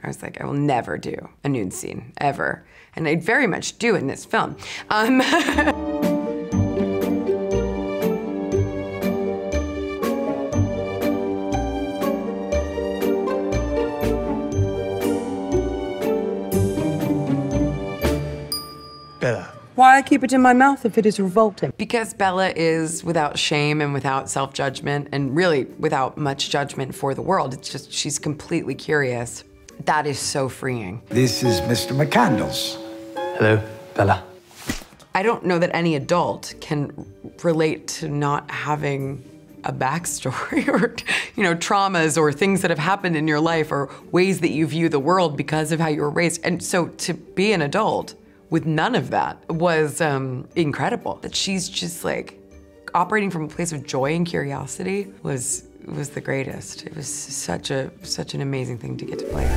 I was like, I will never do a nude scene, ever. And I very much do in this film. Bella. Why I keep it in my mouth if it is revolting? Because Bella is without shame and without self-judgment and really without much judgment for the world. It's just, she's completely curious. That is so freeing. This is Mr. McCandles. Hello, Bella. I don't know that any adult can relate to not having a backstory or, you know, traumas or things that have happened in your life or ways that you view the world because of how you were raised. And so to be an adult with none of that was incredible. That she's just like operating from a place of joy and curiosity was the greatest. It was such an amazing thing to get to play.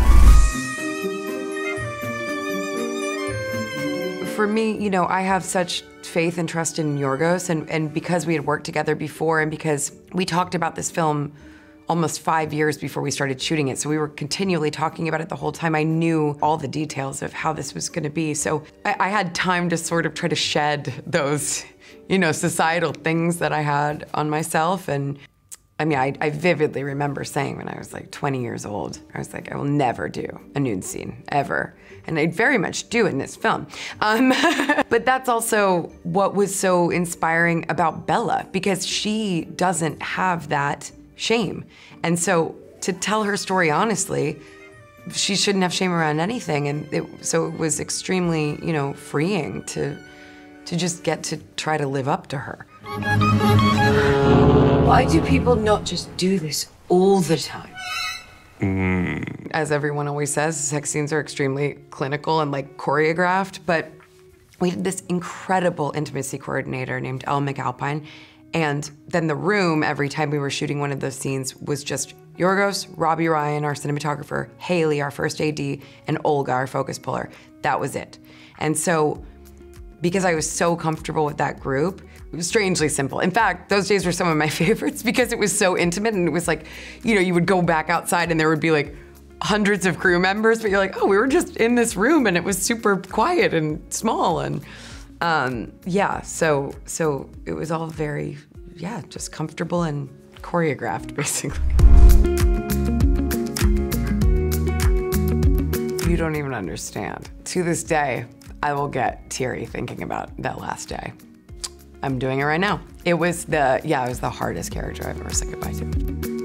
For me, you know, I have such faith and trust in Yórgos, and because we had worked together before and because we talked about this film almost 5 years before we started shooting it, so we were continually talking about it the whole time. I knew all the details of how this was gonna be, so I had time to sort of try to shed those, you know, societal things that I had on myself. And I mean, I vividly remember saying when I was like 20 years old, I was like, I will never do a nude scene, ever. And I very much do in this film. But that's also what was so inspiring about Bella, because she doesn't have that shame. And so to tell her story honestly, she shouldn't have shame around anything. And so it was extremely, you know, freeing to just get to try to live up to her. Why do people not just do this all the time? As everyone always says, sex scenes are extremely clinical and like choreographed, but we had this incredible intimacy coordinator named Elle McAlpine. And then the room, every time we were shooting one of those scenes, was just Yórgos, Robbie Ryan, our cinematographer, Haley, our first AD, and Olga, our focus puller. That was it. And so, because I was so comfortable with that group, it was strangely simple. In fact, those days were some of my favorites because it was so intimate, and it was like, you know, you would go back outside and there would be like hundreds of crew members, but you're like, oh, we were just in this room and it was super quiet and small. And yeah, so it was all very, yeah, just comfortable and choreographed, basically. You don't even understand. To this day, I will get teary thinking about that last day. I'm doing it right now. It was the hardest character I've ever said goodbye to.